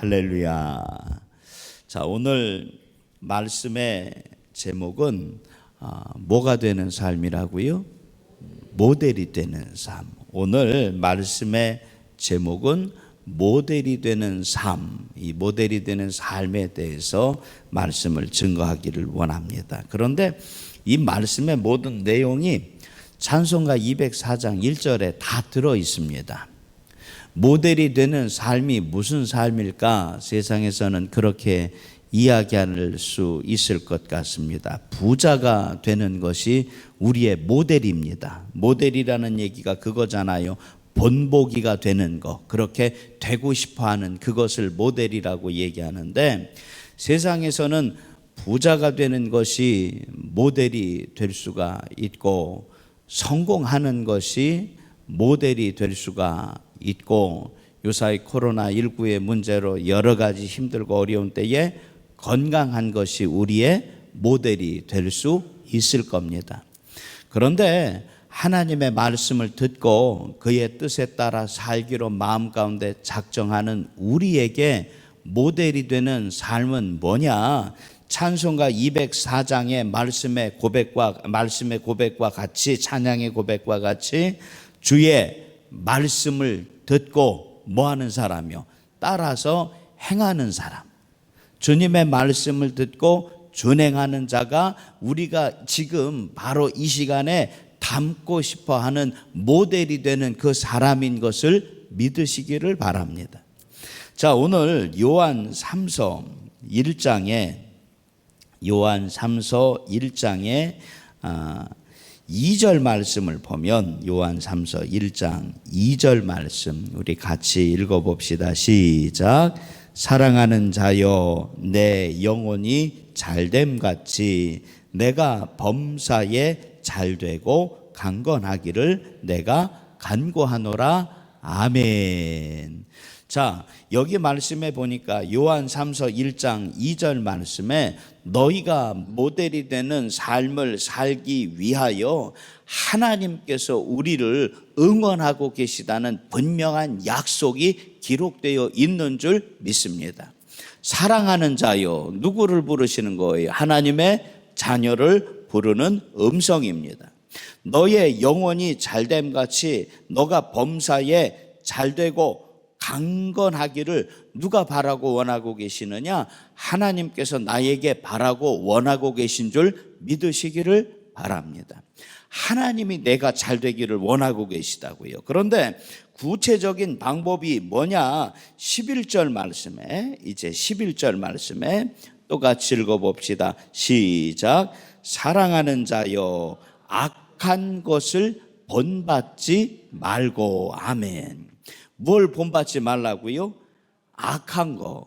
할렐루야. 자, 오늘 말씀의 제목은 뭐가 되는 삶이라고요? 모델이 되는 삶. 오늘 말씀의 제목은 모델이 되는 삶, 이 모델이 되는 삶에 대해서 말씀을 증거하기를 원합니다. 그런데 이 말씀의 모든 내용이 찬송가 204장 1절에 다 들어 있습니다. 모델이 되는 삶이 무슨 삶일까? 세상에서는 그렇게 이야기할 수 있을 것 같습니다. 부자가 되는 것이 우리의 모델입니다. 모델이라는 얘기가 그거잖아요. 본보기가 되는 것, 그렇게 되고 싶어하는 그것을 모델이라고 얘기하는데, 세상에서는 부자가 되는 것이 모델이 될 수가 있고, 성공하는 것이 모델이 될 수가 있고, 요사이 코로나19의 문제로 여러 가지 힘들고 어려운 때에 건강한 것이 우리의 모델이 될 수 있을 겁니다. 그런데 하나님의 말씀을 듣고 그의 뜻에 따라 살기로 마음 가운데 작정하는 우리에게 모델이 되는 삶은 뭐냐? 찬송가 204장의 말씀의 고백과 같이, 찬양의 고백과 같이 주의 말씀을 듣고 뭐하는 사람이요? 따라서 행하는 사람. 주님의 말씀을 듣고 준행하는 자가 우리가 지금 바로 이 시간에 닮고 싶어하는 모델이 되는 그 사람인 것을 믿으시기를 바랍니다. 자, 오늘 요한 3서 1장에 2절 말씀을 보면, 요한 3서 1장 2절 말씀 우리 같이 읽어봅시다. 시작. 사랑하는 자여, 내 영혼이 잘됨같이 내가 범사에 잘되고 강건하기를 내가 간구하노라. 아멘. 자, 여기 말씀에 보니까 요한 3서 1장 2절 말씀에 너희가 모델이 되는 삶을 살기 위하여 하나님께서 우리를 응원하고 계시다는 분명한 약속이 기록되어 있는 줄 믿습니다. 사랑하는 자요, 누구를 부르시는 거예요? 하나님의 자녀를 부르는 음성입니다. 너의 영혼이 잘됨같이 너가 범사에 잘되고 강건하기를 누가 바라고 원하고 계시느냐? 하나님께서 나에게 바라고 원하고 계신 줄 믿으시기를 바랍니다. 하나님이 내가 잘되기를 원하고 계시다고요. 그런데 구체적인 방법이 뭐냐? 11절 말씀에, 이제 11절 말씀에 똑같이 읽어봅시다. 시작. 사랑하는 자여, 악한 것을 본받지 말고. 아멘. 뭘 본받지 말라고요? 악한 거.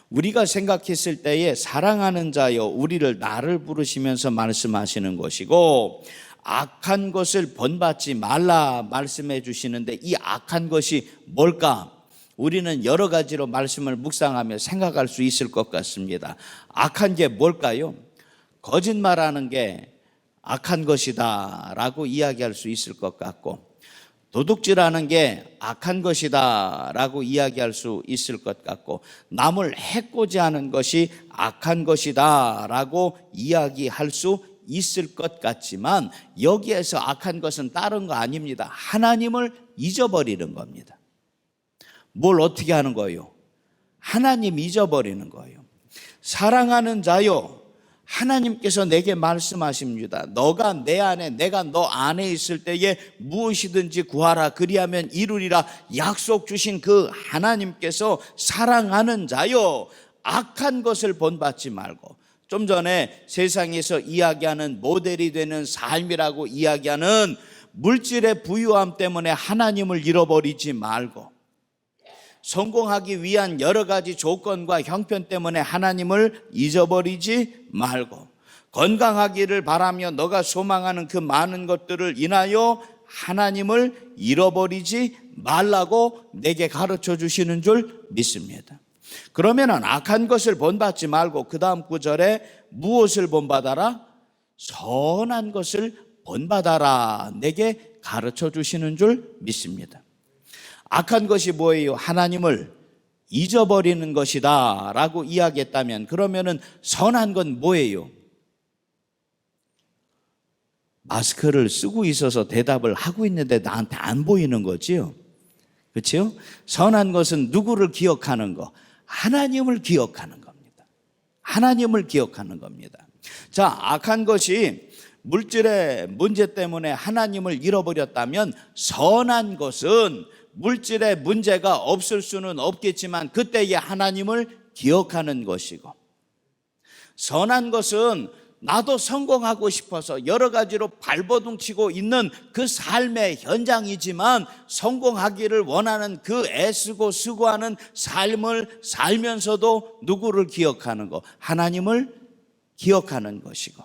우리가 생각했을 때에 사랑하는 자여, 우리를 나를 부르시면서 말씀하시는 것이고, 악한 것을 본받지 말라 말씀해 주시는데, 이 악한 것이 뭘까? 우리는 여러 가지로 말씀을 묵상하며 생각할 수 있을 것 같습니다. 악한 게 뭘까요? 거짓말하는 게 악한 것이다 라고 이야기할 수 있을 것 같고, 도둑질하는 게 악한 것이다 라고 이야기할 수 있을 것 같고, 남을 해코지 하는 것이 악한 것이다 라고 이야기할 수 있을 것 같지만, 여기에서 악한 것은 다른 거 아닙니다. 하나님을 잊어버리는 겁니다. 뭘 어떻게 하는 거예요? 하나님 잊어버리는 거예요. 사랑하는 자요, 하나님께서 내게 말씀하십니다. 너가 내 안에, 내가 너 안에 있을 때에 무엇이든지 구하라 그리하면 이루리라 약속 주신 그 하나님께서 사랑하는 자요, 악한 것을 본받지 말고, 좀 전에 세상에서 이야기하는 모델이 되는 삶이라고 이야기하는 물질의 부유함 때문에 하나님을 잃어버리지 말고, 성공하기 위한 여러 가지 조건과 형편 때문에 하나님을 잊어버리지 말고, 건강하기를 바라며 너가 소망하는 그 많은 것들을 인하여 하나님을 잃어버리지 말라고 내게 가르쳐 주시는 줄 믿습니다. 그러면은 악한 것을 본받지 말고 그 다음 구절에 무엇을 본받아라? 선한 것을 본받아라 내게 가르쳐 주시는 줄 믿습니다. 악한 것이 뭐예요? 하나님을 잊어버리는 것이다 라고 이야기했다면, 그러면은 선한 건 뭐예요? 마스크를 쓰고 있어서 대답을 하고 있는데 나한테 안 보이는 거지요. 그렇죠? 선한 것은 누구를 기억하는 거? 하나님을 기억하는 겁니다. 하나님을 기억하는 겁니다. 자, 악한 것이 물질의 문제 때문에 하나님을 잃어버렸다면, 선한 것은 물질의 문제가 없을 수는 없겠지만 그때의 하나님을 기억하는 것이고, 선한 것은 나도 성공하고 싶어서 여러 가지로 발버둥 치고 있는 그 삶의 현장이지만, 성공하기를 원하는 그 애쓰고 수고하는 삶을 살면서도 누구를 기억하는 것? 하나님을 기억하는 것이고,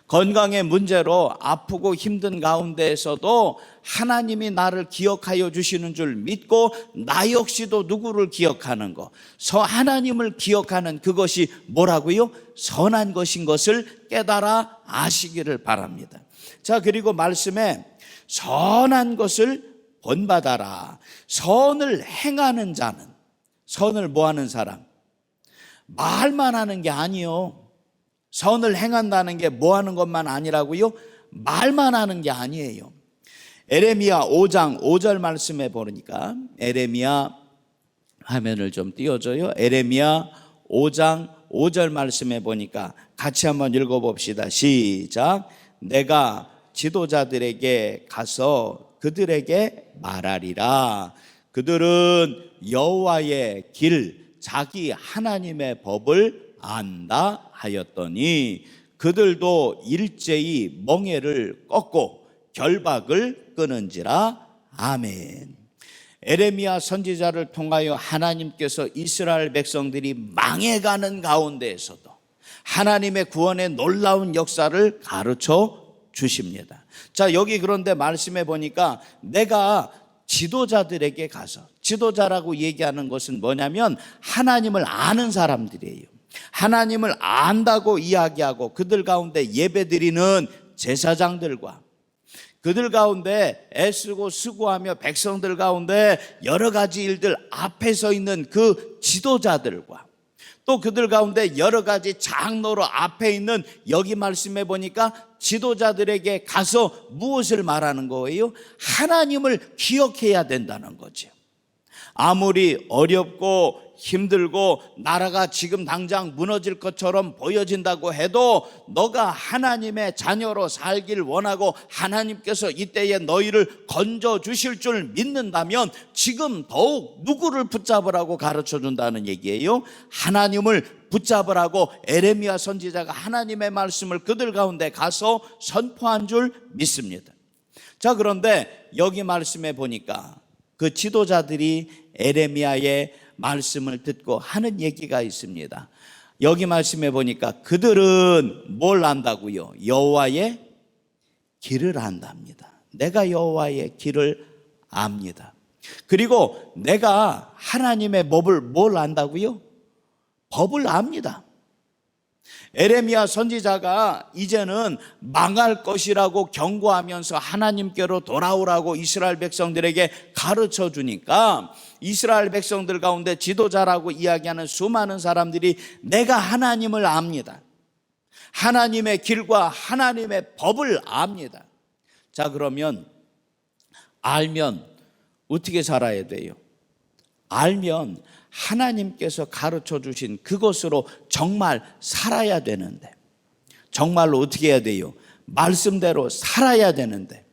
건강의 문제로 아프고 힘든 가운데에서도 하나님이 나를 기억하여 주시는 줄 믿고 나 역시도 누구를 기억하는 것, 하나님을 기억하는 그것이 뭐라고요? 선한 것인 것을 깨달아 아시기를 바랍니다. 자, 그리고 말씀에 선한 것을 본받아라. 선을 행하는 자는, 선을 뭐 하는 사람? 말만 하는 게 아니요. 선을 행한다는 게 뭐 하는 것만 아니라고요? 말만 하는 게 아니에요. 에레미야 5장 5절 말씀에 보니까, 에레미야 화면을 좀 띄워줘요. 에레미야 5장 5절 말씀에 보니까 같이 한번 읽어봅시다. 시작. 내가 지도자들에게 가서 그들에게 말하리라. 그들은 여호와의 길, 자기 하나님의 법을 안다 하였더니 그들도 일제히 멍에를 꺾고 결박을 끊은지라. 아멘. 에레미야 선지자를 통하여 하나님께서 이스라엘 백성들이 망해가는 가운데에서도 하나님의 구원의 놀라운 역사를 가르쳐 주십니다. 자, 여기 그런데 말씀해 보니까 내가 지도자들에게 가서, 지도자라고 얘기하는 것은 뭐냐면 하나님을 아는 사람들이에요. 하나님을 안다고 이야기하고 그들 가운데 예배드리는 제사장들과 그들 가운데 애쓰고 수고하며 백성들 가운데 여러 가지 일들 앞에 서 있는 그 지도자들과, 또 그들 가운데 여러 가지 장로로 앞에 있는, 여기 말씀해 보니까 지도자들에게 가서 무엇을 말하는 거예요? 하나님을 기억해야 된다는 거죠. 아무리 어렵고 힘들고 나라가 지금 당장 무너질 것처럼 보여진다고 해도 너가 하나님의 자녀로 살길 원하고 하나님께서 이때에 너희를 건져 주실 줄 믿는다면 지금 더욱 누구를 붙잡으라고 가르쳐 준다는 얘기예요? 하나님을 붙잡으라고 에레미야 선지자가 하나님의 말씀을 그들 가운데 가서 선포한 줄 믿습니다. 자, 그런데 여기 말씀에 보니까 그 지도자들이 에레미야의 말씀을 듣고 하는 얘기가 있습니다. 여기 말씀해 보니까 그들은 뭘 안다고요? 여호와의 길을 안답니다. 내가 여호와의 길을 압니다. 그리고 내가 하나님의 법을 뭘 안다고요? 법을 압니다. 에레미야 선지자가 이제는 망할 것이라고 경고하면서 하나님께로 돌아오라고 이스라엘 백성들에게 가르쳐 주니까 이스라엘 백성들 가운데 지도자라고 이야기하는 수많은 사람들이 내가 하나님을 압니다. 하나님의 길과 하나님의 법을 압니다. 자, 그러면 알면 어떻게 살아야 돼요? 알면 하나님께서 가르쳐 주신 그것으로 정말 살아야 되는데, 정말로 어떻게 해야 돼요? 말씀대로 살아야 되는데,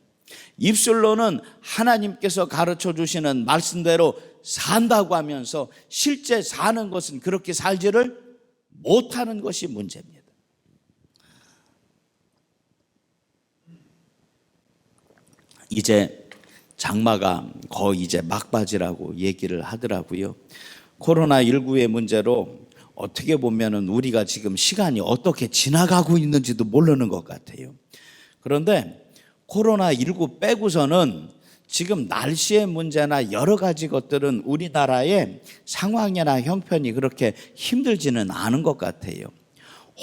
입술로는 하나님께서 가르쳐 주시는 말씀대로 산다고 하면서 실제 사는 것은 그렇게 살지를 못하는 것이 문제입니다. 이제 장마가 거의 이제 막바지라고 얘기를 하더라고요. 코로나19의 문제로 어떻게 보면은 우리가 지금 시간이 어떻게 지나가고 있는지도 모르는 것 같아요. 그런데 코로나19 빼고서는 지금 날씨의 문제나 여러 가지 것들은 우리나라의 상황이나 형편이 그렇게 힘들지는 않은 것 같아요.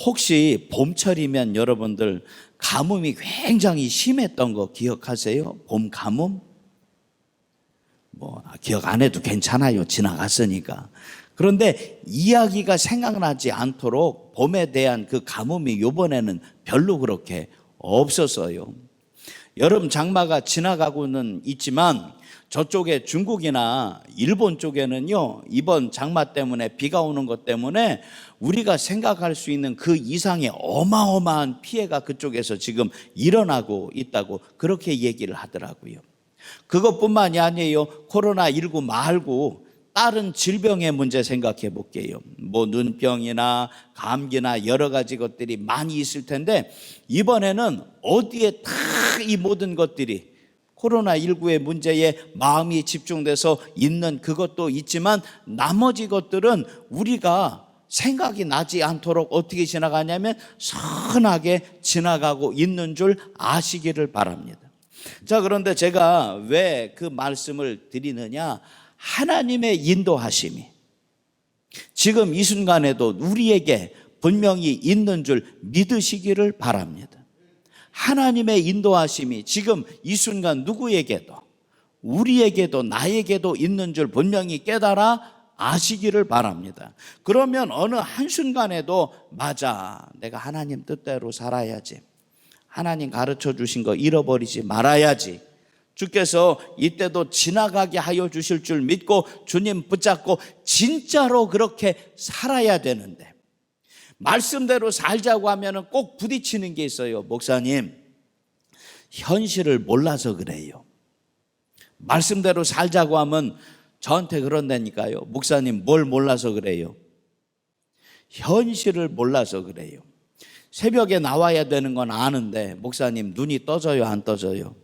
혹시 봄철이면 여러분들 가뭄이 굉장히 심했던 거 기억하세요? 봄 가뭄? 기억 안 해도 괜찮아요. 지나갔으니까. 그런데 이야기가 생각나지 않도록 봄에 대한 그 가뭄이 이번에는 별로 그렇게 없었어요. 여름 장마가 지나가고는 있지만 저쪽에 중국이나 일본 쪽에는요, 이번 장마 때문에 비가 오는 것 때문에 우리가 생각할 수 있는 그 이상의 어마어마한 피해가 그쪽에서 지금 일어나고 있다고 그렇게 얘기를 하더라고요. 그것뿐만이 아니에요. 코로나19 말고 다른 질병의 문제 생각해 볼게요. 눈병이나 감기나 여러 가지 것들이 많이 있을 텐데 이번에는 어디에 다 이 모든 것들이 코로나19의 문제에 마음이 집중돼서 있는 그것도 있지만 나머지 것들은 우리가 생각이 나지 않도록 어떻게 지나가냐면 선하게 지나가고 있는 줄 아시기를 바랍니다. 자, 그런데 제가 왜 그 말씀을 드리느냐? 하나님의 인도하심이 지금 이 순간에도 우리에게 분명히 있는 줄 믿으시기를 바랍니다. 하나님의 인도하심이 지금 이 순간 누구에게도 우리에게도 나에게도 있는 줄 분명히 깨달아 아시기를 바랍니다. 그러면 어느 한순간에도 맞아, 내가 하나님 뜻대로 살아야지, 하나님 가르쳐 주신 거 잃어버리지 말아야지, 주께서 이때도 지나가게 하여 주실 줄 믿고 주님 붙잡고 진짜로 그렇게 살아야 되는데 말씀대로 살자고 하면 꼭 부딪히는 게 있어요. 목사님, 현실을 몰라서 그래요. 말씀대로 살자고 하면 저한테 그런다니까요. 목사님, 뭘 몰라서 그래요? 현실을 몰라서 그래요. 새벽에 나와야 되는 건 아는데 목사님, 눈이 떠져요, 안 떠져요?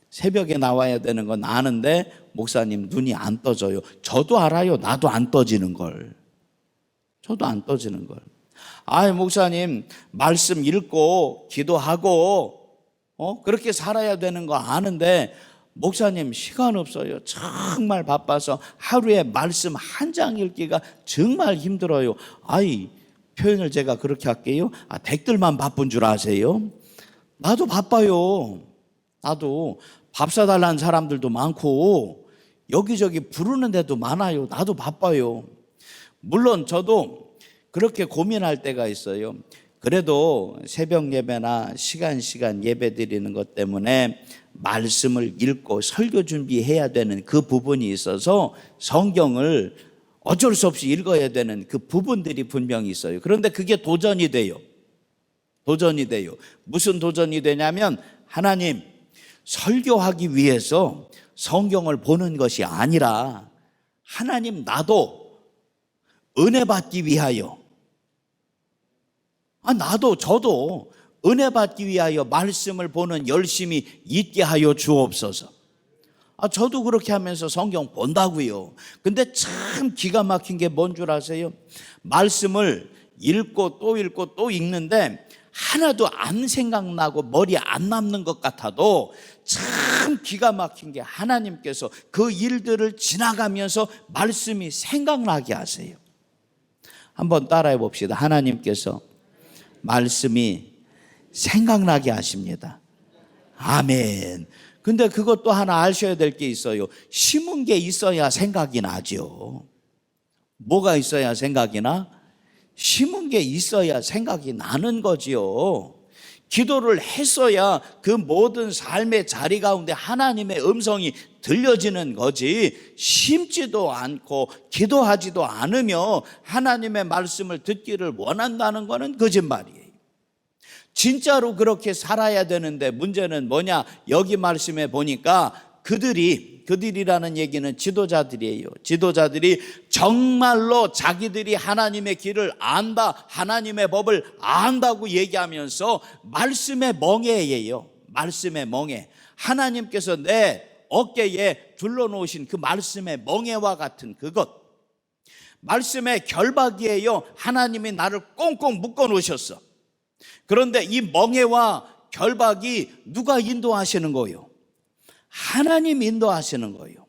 새벽에 나와야 되는 건 아는데 목사님, 눈이 안 떠져요. 저도 알아요. 나도 안 떠지는 걸. 저도 안 떠지는 걸. 목사님, 말씀 읽고 기도하고 그렇게 살아야 되는 거 아는데 목사님, 시간 없어요. 정말 바빠서 하루에 말씀 한 장 읽기가 정말 힘들어요. 표현을 제가 그렇게 할게요. 댁들만 바쁜 줄 아세요? 나도 바빠요. 나도 밥 사달라는 사람들도 많고 여기저기 부르는 데도 많아요. 나도 바빠요. 물론 저도 그렇게 고민할 때가 있어요. 그래도 새벽 예배나 시간 예배 드리는 것 때문에 말씀을 읽고 설교 준비해야 되는 그 부분이 있어서 성경을 어쩔 수 없이 읽어야 되는 그 부분들이 분명히 있어요. 그런데 그게 도전이 돼요. 무슨 도전이 되냐면 하나님, 설교하기 위해서 성경을 보는 것이 아니라 하나님, 나도 은혜 받기 위하여 저도 은혜 받기 위하여 말씀을 보는 열심히 있게 하여 주옵소서. 저도 그렇게 하면서 성경 본다고요. 근데 참 기가 막힌 게 뭔 줄 아세요? 말씀을 읽고 또 읽는데 하나도 안 생각나고 머리에 안 남는 것 같아도 참 기가 막힌 게 하나님께서 그 일들을 지나가면서 말씀이 생각나게 하세요. 한번 따라해 봅시다. 하나님께서 말씀이 생각나게 하십니다. 아멘. 근데 그것도 하나 아셔야 될 게 있어요. 심은 게 있어야 생각이 나죠. 뭐가 있어야 생각이 나? 심은 게 있어야 생각이 나는 거지요. 기도를 했어야 그 모든 삶의 자리 가운데 하나님의 음성이 들려지는 거지, 심지도 않고 기도하지도 않으며 하나님의 말씀을 듣기를 원한다는 것은 거짓말이에요. 진짜로 그렇게 살아야 되는데 문제는 뭐냐? 여기 말씀에 보니까 그들이라는 얘기는 지도자들이에요. 지도자들이 정말로 자기들이 하나님의 길을 안다, 하나님의 법을 안다고 얘기하면서 말씀의 멍에예요. 말씀의 멍에. 하나님께서 내 어깨에 둘러놓으신 그 말씀의 멍에와 같은 그것, 말씀의 결박이에요. 하나님이 나를 꽁꽁 묶어 놓으셨어. 그런데 이 멍에와 결박이 누가 인도하시는 거예요? 하나님 인도하시는 거예요.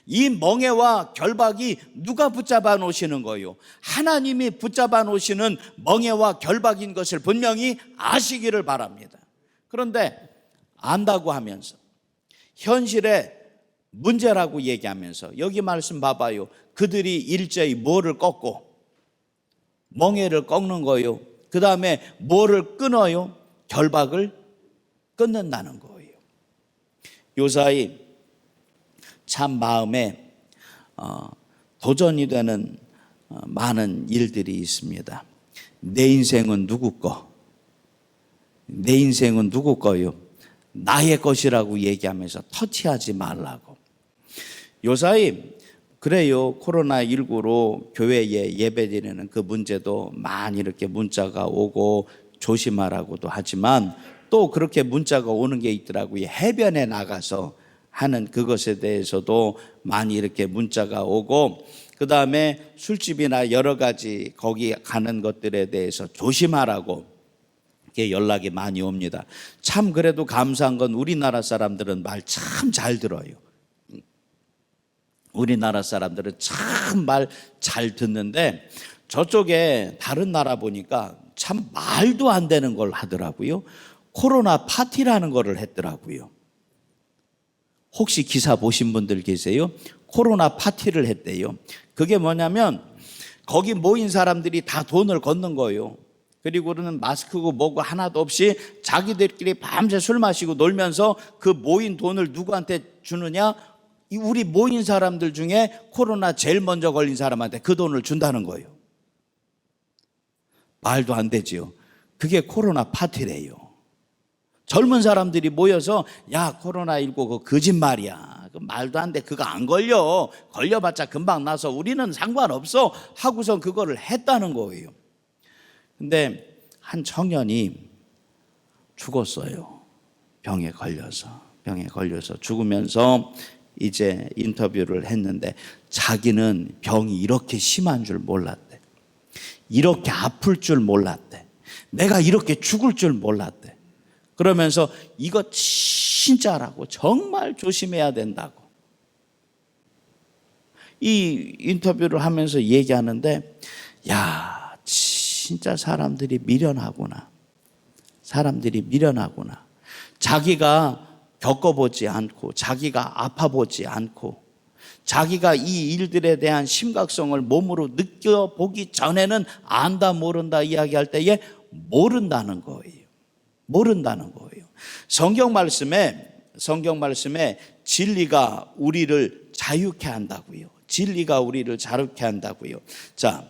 이 멍에와 결박이 누가 붙잡아 놓으시는 거예요? 하나님이 붙잡아 놓으시는 멍에와 결박인 것을 분명히 아시기를 바랍니다. 그런데 안다고 하면서 현실에 문제라고 얘기하면서 여기 말씀 봐봐요. 그들이 일제히 뭐를 꺾고 멍에를 꺾는 거예요. 그 다음에 뭐를 끊어요? 결박을 끊는다는 거예요. 요사이 참 마음에 도전이 되는 많은 일들이 있습니다. 내 인생은 누구 거? 내 인생은 누구 거요? 나의 것이라고 얘기하면서 터치하지 말라고. 요사이 그래요. 코로나19로 교회에 예배드리는 그 문제도 많이 이렇게 문자가 오고 조심하라고도 하지만 또 그렇게 문자가 오는 게 있더라고요. 해변에 나가서 하는 그것에 대해서도 많이 이렇게 문자가 오고, 그 다음에 술집이나 여러 가지 거기 가는 것들에 대해서 조심하라고 이렇게 연락이 많이 옵니다. 참 그래도 감사한 건 우리나라 사람들은 말 참 잘 들어요. 우리나라 사람들은 참 말 잘 듣는데 저쪽에 다른 나라 보니까 참 말도 안 되는 걸 하더라고요. 코로나 파티라는 거를 했더라고요. 혹시 기사 보신 분들 계세요? 코로나 파티를 했대요. 그게 뭐냐면 거기 모인 사람들이 다 돈을 걷는 거예요. 그리고는 마스크고 뭐고 하나도 없이 자기들끼리 밤새 술 마시고 놀면서 그 모인 돈을 누구한테 주느냐? 우리 모인 사람들 중에 코로나 제일 먼저 걸린 사람한테 그 돈을 준다는 거예요. 말도 안 되지요. 그게 코로나 파티래요. 젊은 사람들이 모여서 야 코로나19 그거 거짓말이야. 그 말도 안 돼. 그거 안 걸려. 걸려봤자 금방 나서 우리는 상관없어 하고서 그거를 했다는 거예요. 근데 한 청년이 죽었어요. 병에 걸려서 죽으면서 이제 인터뷰를 했는데 자기는 병이 이렇게 심한 줄 몰랐대. 이렇게 아플 줄 몰랐대. 내가 이렇게 죽을 줄 몰랐대. 그러면서 이거 진짜라고 정말 조심해야 된다고 이 인터뷰를 하면서 얘기하는데 야 진짜 사람들이 미련하구나. 자기가 겪어보지 않고 자기가 아파보지 않고 자기가 이 일들에 대한 심각성을 몸으로 느껴보기 전에는 안다 모른다 이야기할 때에 모른다는 거예요. 성경 말씀에 진리가 우리를 자유케 한다고요. 자,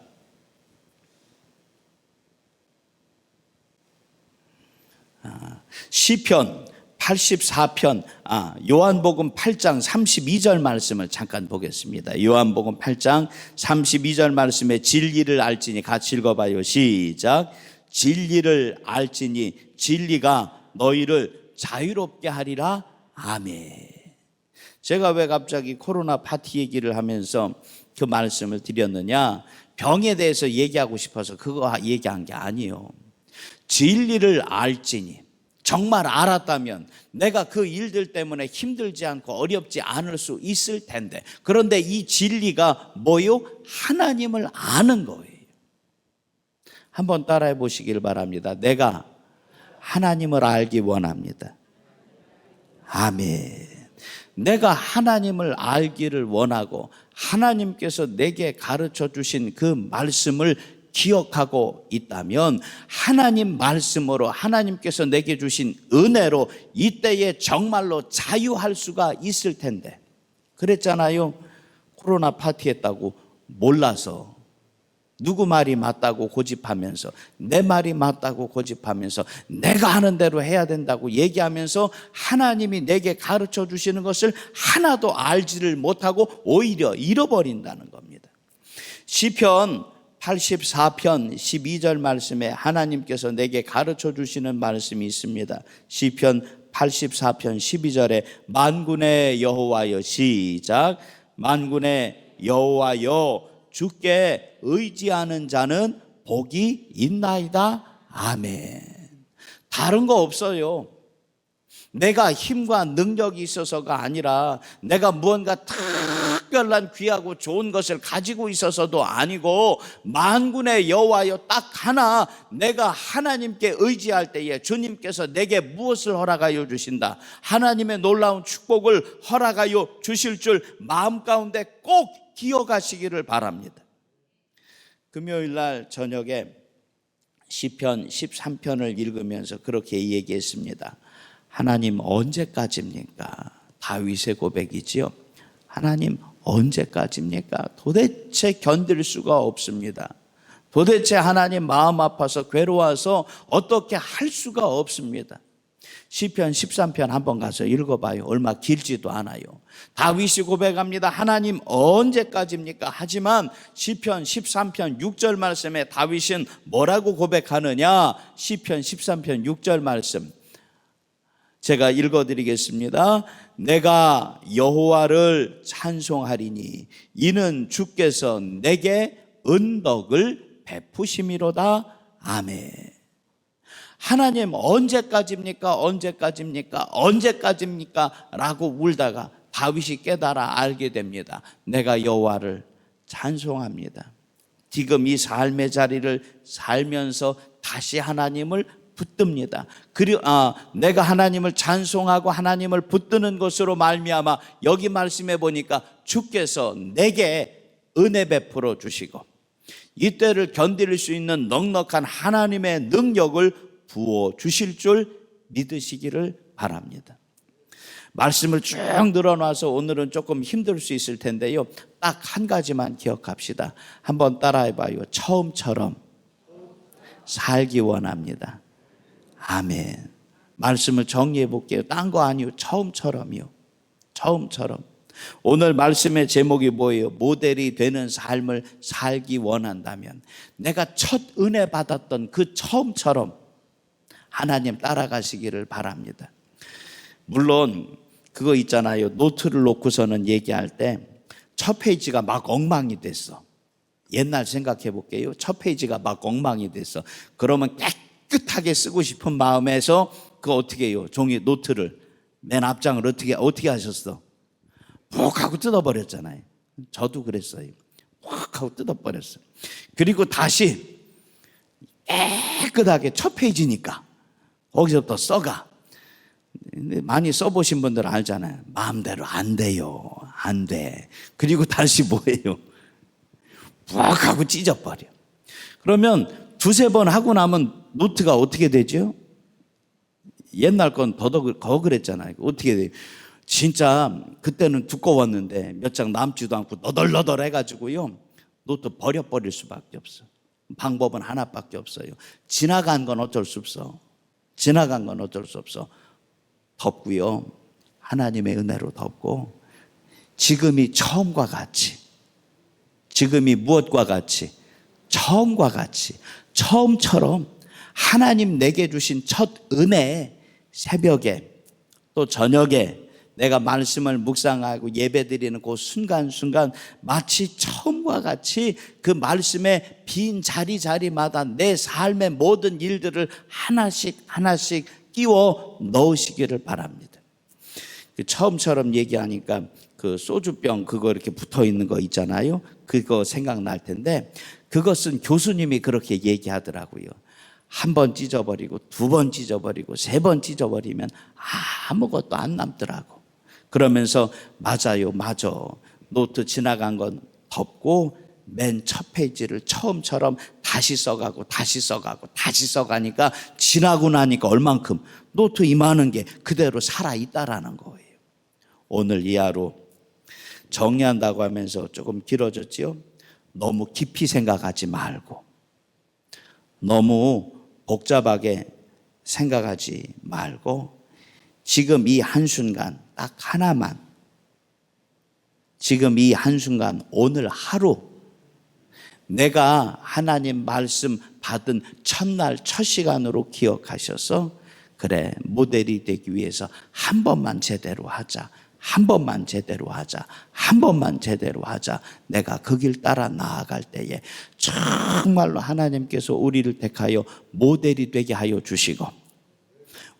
시편 84편 요한복음 8장 32절 말씀을 잠깐 보겠습니다. 요한복음 8장 32절 말씀에 진리를 알지니 같이 읽어봐요. 시작. 진리를 알지니 진리가 너희를 자유롭게 하리라. 아멘. 제가 왜 갑자기 코로나 파티 얘기를 하면서 그 말씀을 드렸느냐? 병에 대해서 얘기하고 싶어서 그거 얘기한 게 아니에요. 진리를 알지니 정말 알았다면 내가 그 일들 때문에 힘들지 않고 어렵지 않을 수 있을 텐데, 그런데 이 진리가 뭐요? 하나님을 아는 거예요. 한번 따라해 보시길 바랍니다. 내가 하나님을 알기 원합니다. 아멘. 내가 하나님을 알기를 원하고 하나님께서 내게 가르쳐 주신 그 말씀을 기억하고 있다면 하나님 말씀으로 하나님께서 내게 주신 은혜로 이때에 정말로 자유할 수가 있을 텐데, 그랬잖아요. 코로나 파티했다고 몰라서 누구 말이 맞다고 고집하면서 내 말이 맞다고 고집하면서 내가 하는 대로 해야 된다고 얘기하면서 하나님이 내게 가르쳐 주시는 것을 하나도 알지를 못하고 오히려 잃어버린다는 겁니다. 시편 84편 12절 말씀에 하나님께서 내게 가르쳐 주시는 말씀이 있습니다. 시편 84편 12절에 만군의 여호와여, 시작. 만군의 여호와여, 주께 의지하는 자는 복이 있나이다. 아멘. 다른 거 없어요. 내가 힘과 능력이 있어서가 아니라 내가 무언가 탁 특별한 귀하고 좋은 것을 가지고 있어서도 아니고 만군의 여호와여 딱 하나, 내가 하나님께 의지할 때에 주님께서 내게 무엇을 허락하여 주신다, 하나님의 놀라운 축복을 허락하여 주실 줄 마음 가운데 꼭 기억하시기를 바랍니다. 금요일 날 저녁에 시편 13편을 읽으면서 그렇게 얘기했습니다. 하나님 언제까지입니까? 다윗의 고백이지요. 하나님 언제까지입니까? 도대체 견딜 수가 없습니다. 도대체 하나님 마음 아파서 괴로워서 어떻게 할 수가 없습니다. 시편 13편 한번 가서 읽어봐요. 얼마 길지도 않아요. 다윗이 고백합니다. 하나님 언제까지입니까? 하지만 시편 13편 6절 말씀에 다윗은 뭐라고 고백하느냐? 시편 13편 6절 말씀 제가 읽어드리겠습니다. 내가 여호와를 찬송하리니 이는 주께서 내게 은덕을 베푸심이로다. 아멘. 하나님 언제까지입니까? 언제까지입니까? 언제까지입니까? 라고 울다가 다윗이 깨달아 알게 됩니다. 내가 여호와를 찬송합니다. 지금 이 삶의 자리를 살면서 다시 하나님을 붙듭니다. 그리고 내가 하나님을 찬송하고 하나님을 붙드는 것으로 말미암아 여기 말씀해 보니까 주께서 내게 은혜 베풀어 주시고 이때를 견딜 수 있는 넉넉한 하나님의 능력을 부어 주실 줄 믿으시기를 바랍니다. 말씀을 쭉 늘어놔서 오늘은 조금 힘들 수 있을 텐데요, 딱 한 가지만 기억합시다. 한번 따라해봐요. 처음처럼 살기 원합니다. 아멘. 말씀을 정리해 볼게요. 딴 거 아니요, 처음처럼이요. 처음처럼. 오늘 말씀의 제목이 뭐예요? 모델이 되는 삶을 살기 원한다면 내가 첫 은혜 받았던 그 처음처럼 하나님 따라가시기를 바랍니다. 물론 그거 있잖아요. 노트를 놓고서는 얘기할 때 첫 페이지가 막 엉망이 됐어. 옛날 생각해 볼게요. 첫 페이지가 막 엉망이 됐어. 그러면 깨끗하게 쓰고 싶은 마음에서 그거 어떻게 해요? 종이 노트를 맨 앞장을 어떻게 하셨어? 푹 하고 뜯어버렸잖아요. 저도 그랬어요. 푹 하고 뜯어버렸어요. 그리고 다시 깨끗하게 첫 페이지니까 거기서부터 써가. 많이 써보신 분들은 알잖아요. 마음대로 안 돼요. 안 돼. 그리고 다시 뭐예요? 푹 하고 찢어버려. 그러면 두세 번 하고 나면 노트가 어떻게 되죠? 옛날 건 더 그랬잖아요. 어떻게 돼요? 진짜 그때는 두꺼웠는데 몇 장 남지도 않고 너덜너덜 해가지고요, 노트 버려버릴 수밖에 없어. 방법은 하나밖에 없어요. 지나간 건 어쩔 수 없어. 지나간 건 어쩔 수 없어. 덮고요, 하나님의 은혜로 덮고 지금이 처음과 같이, 지금이 무엇과 같이? 처음과 같이, 처음처럼 하나님 내게 주신 첫 은혜, 새벽에 또 저녁에 내가 말씀을 묵상하고 예배드리는 그 순간순간 마치 처음과 같이 그 말씀의 빈 자리마다 내 삶의 모든 일들을 하나씩 끼워 넣으시기를 바랍니다. 처음처럼 얘기하니까 그 소주병 그거 이렇게 붙어 있는 거 있잖아요. 그거 생각날 텐데 그것은 교수님이 그렇게 얘기하더라고요. 한 번 찢어버리고 두 번 찢어버리고 세 번 찢어버리면 아무것도 안 남더라고. 그러면서 맞아요, 맞아. 노트 지나간 건 덮고 맨 첫 페이지를 처음처럼 다시 써가고 다시 써가니까 지나고 나니까 얼만큼 노트 이만한 게 그대로 살아있다라는 거예요. 오늘 이 하루 정리한다고 하면서 조금 길어졌지요? 너무 깊이 생각하지 말고 너무 복잡하게 생각하지 말고 지금 이 한순간 딱 하나만, 지금 이 한순간 오늘 하루 내가 하나님 말씀 받은 첫날 첫 시간으로 기억하셔서 그래, 모델이 되기 위해서 한 번만 제대로 하자, 한 번만 제대로 하자, 한 번만 제대로 하자. 내가 그 길 따라 나아갈 때에 정말로 하나님께서 우리를 택하여 모델이 되게 하여 주시고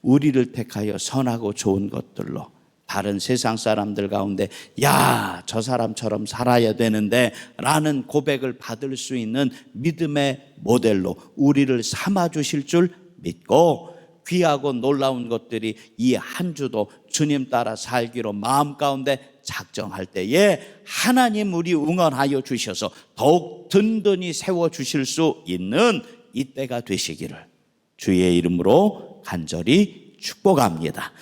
우리를 택하여 선하고 좋은 것들로 다른 세상 사람들 가운데 야, 저 사람처럼 살아야 되는데 라는 고백을 받을 수 있는 믿음의 모델로 우리를 삼아 주실 줄 믿고, 귀하고 놀라운 것들이 이 한 주도 주님 따라 살기로 마음 가운데 작정할 때에 하나님 우리 응원하여 주셔서 더욱 든든히 세워주실 수 있는 이때가 되시기를 주의 이름으로 간절히 축복합니다.